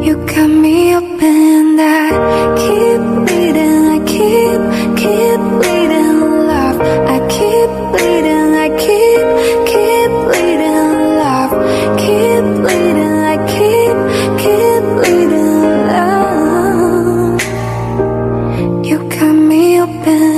You got me open, I keep bleeding, I keep bleeding love. I keep bleeding, I keep bleeding love. Keep bleeding, I keep bleeding love. You got me open,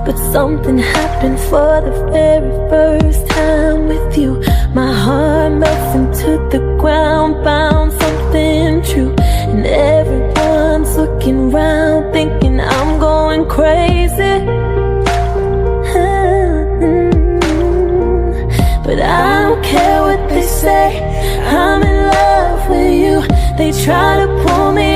But something happened for the very first time with you. My heart melts into the ground, found something true. And everyone's looking round, thinking I'm going crazy. But I don't care what they say, I'm in love with you. They try to pull me